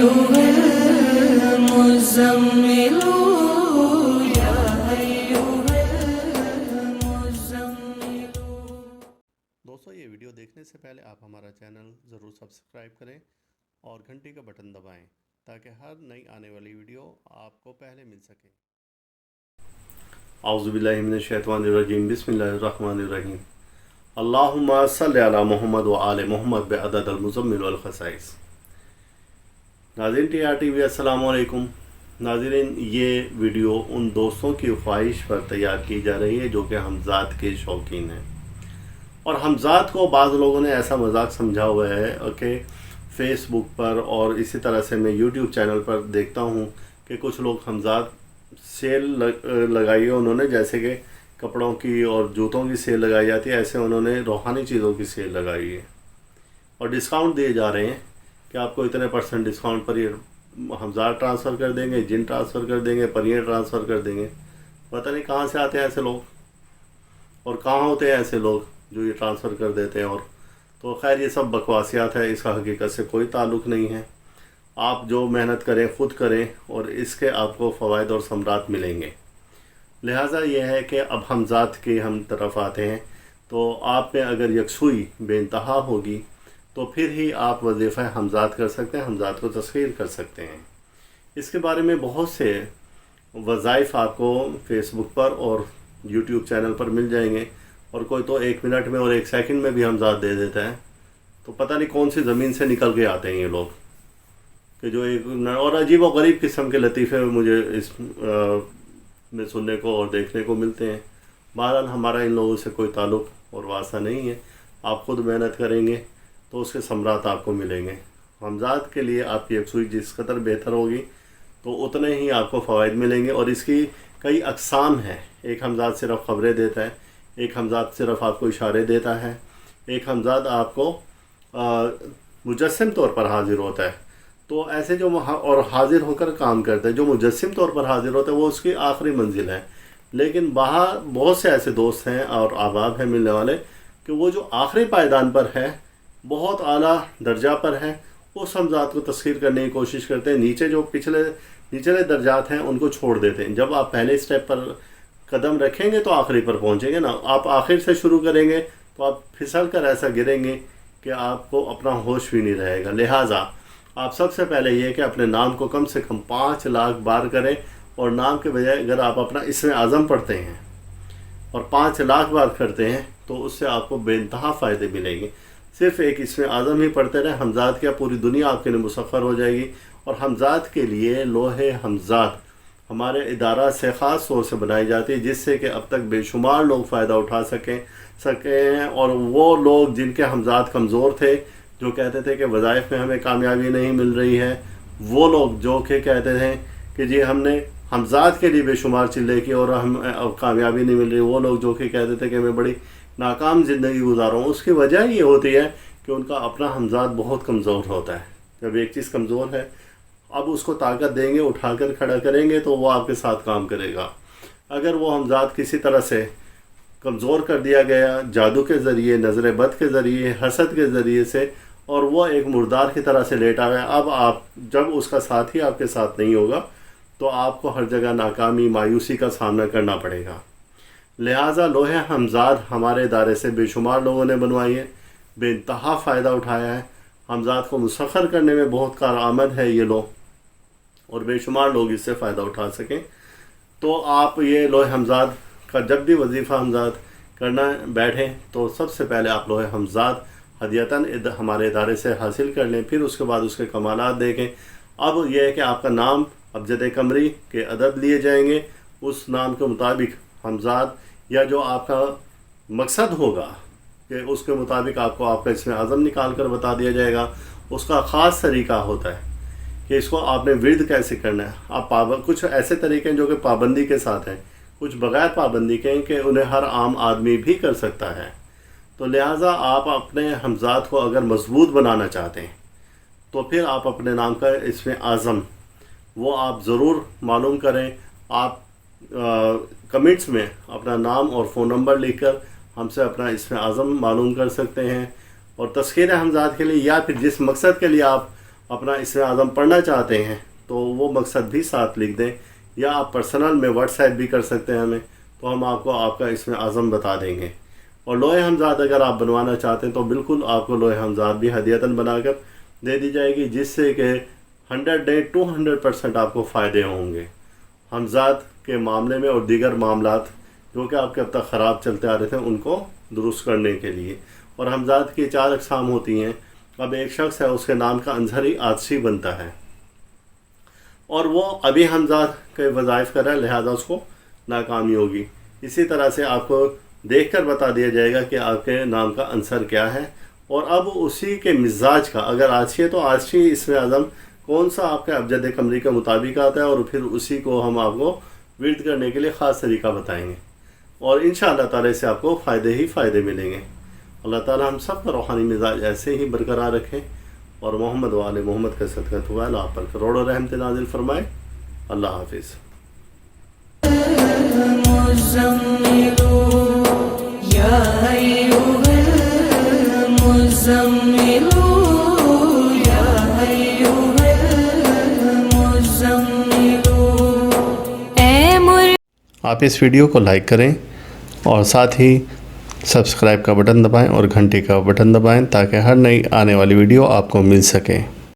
أيها المزمل يا أيها المزمل. دوستو یہ ویڈیو دیکھنے سے پہلے آپ ہمارا چینل ضرور سبسکرائب کریں اور گھنٹی کا بٹن دبائیں تاکہ ہر نئی آنے والی ویڈیو آپ کو پہلے مل سکے. اعوذ باللہ من الشیطان الرجیم. بسم اللہ الرحمن الرحیم. اللہم صلی علی محمد و آل محمد بعدد المزمل والخصائص. ناظرین ٹی آر ٹی وی السلام علیکم. ناظرین یہ ویڈیو ان دوستوں کی خواہش پر تیار کی جا رہی ہے جو کہ حمزات کے شوقین ہیں. اور حمزات کو بعض لوگوں نے ایسا مذاق سمجھا ہوا ہے کہ فیس بک پر اور اسی طرح سے میں یوٹیوب چینل پر دیکھتا ہوں کہ کچھ لوگ حمزات سیل لگائی ہے انہوں نے، جیسے کہ کپڑوں کی اور جوتوں کی سیل لگائی جاتی ہے، ایسے انہوں نے روحانی چیزوں کی سیل لگائی ہے اور ڈسکاؤنٹ دیے جا رہے ہیں کہ آپ کو اتنے % ڈسکاؤنٹ پر یہ حمزات ٹرانسفر کر دیں گے، جن ٹرانسفر کر دیں گے، پریاں ٹرانسفر کر دیں گے. پتہ نہیں کہاں سے آتے ہیں ایسے لوگ اور کہاں ہوتے ہیں ایسے لوگ جو یہ ٹرانسفر کر دیتے ہیں. اور تو خیر یہ سب بکواسیات ہے، اس کا حقیقت سے کوئی تعلق نہیں ہے. آپ جو محنت کریں خود کریں اور اس کے آپ کو فوائد اور ثمرات ملیں گے. لہٰذا یہ ہے کہ اب حمزات کی ہم طرف آتے ہیں تو آپ میں اگر یکسوئی بے انتہا ہوگی تو پھر ہی آپ وظیفہ حمزات کر سکتے ہیں، حمزات کو تسخیر کر سکتے ہیں. اس کے بارے میں بہت سے وظائف آپ کو فیس بک پر اور یوٹیوب چینل پر مل جائیں گے، اور کوئی تو 1 منٹ میں اور 1 سیکنڈ میں بھی حمزات دے دیتا ہے. تو پتہ نہیں کون سی زمین سے نکل کے آتے ہیں یہ لوگ کہ جو ایک اور عجیب و غریب قسم کے لطیفے مجھے اس میں سننے کو اور دیکھنے کو ملتے ہیں. بہرحال ہمارا ان لوگوں سے کوئی تعلق اور واسطہ نہیں ہے. آپ خود محنت کریں گے تو اس کے ثمرات آپ کو ملیں گے. حمزات کے لیے آپ کی یکسوئی جس قدر بہتر ہوگی تو اتنے ہی آپ کو فوائد ملیں گے. اور اس کی کئی اقسام ہیں. ایک حمزات صرف خبریں دیتا ہے، ایک حمزات صرف آپ کو اشارے دیتا ہے، ایک حمزات آپ کو مجسم طور پر حاضر ہوتا ہے. تو ایسے جو اور حاضر ہو کر کام کرتے ہیں، جو مجسم طور پر حاضر ہوتا ہے وہ اس کی آخری منزل ہے. لیکن باہر بہت سے ایسے دوست ہیں اور احباب ہیں ملنے والے کہ وہ جو آخری پائیدان پر ہے، بہت اعلیٰ درجہ پر ہے، اس حمزات کو تسخیر کرنے کی کوشش کرتے ہیں. نیچے جو نچلے درجات ہیں ان کو چھوڑ دیتے ہیں. جب آپ پہلے سٹیپ پر قدم رکھیں گے تو آخری پر پہنچیں گے نا. آپ آخر سے شروع کریں گے تو آپ پھسل کر ایسا گریں گے کہ آپ کو اپنا ہوش بھی نہیں رہے گا. لہٰذا آپ سب سے پہلے یہ کہ اپنے نام کو کم سے کم 5 لاکھ بار کریں، اور نام کے بجائے اگر آپ اپنا اسم اعظم پڑھتے ہیں اور 5 لاکھ بار کرتے ہیں تو اس سے آپ کو بے انتہا فائدے ملیں گے. صرف ایک اسم اعظم ہی پڑھتے رہیں، حمزات کیا پوری دنیا آپ کے لیے مسخر ہو جائے گی. اور حمزات کے لیے لوح حمزات ہمارے ادارہ سے خاص طور سے بنائی جاتی ہے، جس سے کہ اب تک بے شمار لوگ فائدہ اٹھا سکیں. اور وہ لوگ جن کے حمزات کمزور تھے، جو کہتے تھے کہ وظائف میں ہمیں کامیابی نہیں مل رہی ہے، وہ لوگ جو کہ کہتے تھے کہ جی ہم نے حمزات کے لیے بے شمار چلے کی اور ہم اب کامیابی نہیں مل رہی، وہ لوگ جو کہ کہتے تھے کہ میں بڑی ناکام زندگی گزارا ہوں، اس کی وجہ یہ ہوتی ہے کہ ان کا اپنا حمزات بہت کمزور ہوتا ہے. جب ایک چیز کمزور ہے، اب اس کو طاقت دیں گے، اٹھا کر کھڑا کریں گے تو وہ آپ کے ساتھ کام کرے گا. اگر وہ حمزات کسی طرح سے کمزور کر دیا گیا، جادو کے ذریعے، نظر بد کے ذریعے، حسد کے ذریعے سے، اور وہ ایک مردار کی طرح سے لیٹا گیا، اب آپ جب اس کا ساتھ ہی آپ کے ساتھ نہیں ہوگا تو آپ کو ہر جگہ ناکامی، مایوسی کا سامنا کرنا پڑے گا. لہٰذا لوح حمزات ہمارے ادارے سے بے شمار لوگوں نے بنوائی ہے، بے انتہا فائدہ اٹھایا ہے. حمزات کو مسخر کرنے میں بہت کارآمد ہے یہ لوگ، اور بے شمار لوگ اس سے فائدہ اٹھا سکیں. تو آپ یہ لوح حمزات کا جب بھی وظیفہ حمزات کرنا بیٹھیں تو سب سے پہلے آپ لوح حمزات ہدیتاً ہمارے ادارے سے حاصل کر لیں، پھر اس کے بعد اس کے کمالات دیکھیں. اب یہ ہے کہ آپ کا نام ابجد قمری کے عدد لیے جائیں گے، اس نام کے مطابق حمزات یا جو آپ کا مقصد ہوگا کہ اس کے مطابق آپ کو آپ کا اسم اعظم نکال کر بتا دیا جائے گا. اس کا خاص طریقہ ہوتا ہے کہ اس کو آپ نے ورد کیسے کرنا ہے. آپ کچھ ایسے طریقے ہیں جو کہ پابندی کے ساتھ ہیں، کچھ بغیر پابندی کے ہیں کہ انہیں ہر عام آدمی بھی کر سکتا ہے. تو لہٰذا آپ اپنے حمزات کو اگر مضبوط بنانا چاہتے ہیں تو پھر آپ اپنے نام کا اسم اعظم وہ آپ ضرور معلوم کریں. آپ کمنٹس میں اپنا نام اور فون نمبر لکھ کر ہم سے اپنا اسم اعظم معلوم کر سکتے ہیں. اور تسخیر حمزات کے لیے یا پھر جس مقصد کے لیے آپ اپنا اسم اعظم پڑھنا چاہتے ہیں تو وہ مقصد بھی ساتھ لکھ دیں، یا آپ پرسنل میں واٹس ایپ بھی کر سکتے ہیں ہمیں، تو ہم آپ کو آپ کا اسم اعظم بتا دیں گے۔ اور لوح ہمزاد اگر آپ بنوانا چاہتے ہیں تو بالکل آپ کو لوح ہمزاد بھی ہدیتاً بنا کر دے دی جائے گی، جس سے کہ 100% آپ کو فائدے ہوں گے ہمزاد کے معاملے میں، اور دیگر معاملات جو کہ آپ کے اب تک خراب چلتے آ رہے تھے ان کو درست کرنے کے لیے۔ اور ہمزاد کی 4 اقسام ہوتی ہیں۔ اب ایک شخص ہے، اس کے نام کا عنصر ہی عاطسی بنتا ہے، اور وہ ابھی ہمزاد کے وظائف کر رہا ہے، لہذا اس کو ناکامی ہوگی۔ اسی طرح سے آپ کو دیکھ کر بتا دیا جائے گا کہ آپ کے نام کا عنصر کیا ہے، اور اب اسی کے مزاج کا، اگر عاطسی ہے تو عاطسی اسم اعظم کون سا آپ کے ابجد قمری کے مطابق آتا ہے، اور پھر اسی کو ہم آپ کو ورد کرنے کے لیے خاص طریقہ بتائیں گے، اور انشاءاللہ تعالی اس سے آپ کو فائدے ہی فائدے ملیں گے۔ اللہ تعالی ہم سب کا روحانی مزاج ایسے ہی برقرار رکھیں، اور محمد و آل محمد کا صدقہ طویل آپ پر کروڑوں رحمت نازل فرمائے۔ اللہ حافظ۔ آپ اس ویڈیو کو لائک کریں اور ساتھ ہی سبسکرائب کا بٹن دبائیں اور گھنٹی کا بٹن دبائیں، تاکہ ہر نئی آنے والی ویڈیو آپ کو مل سکے۔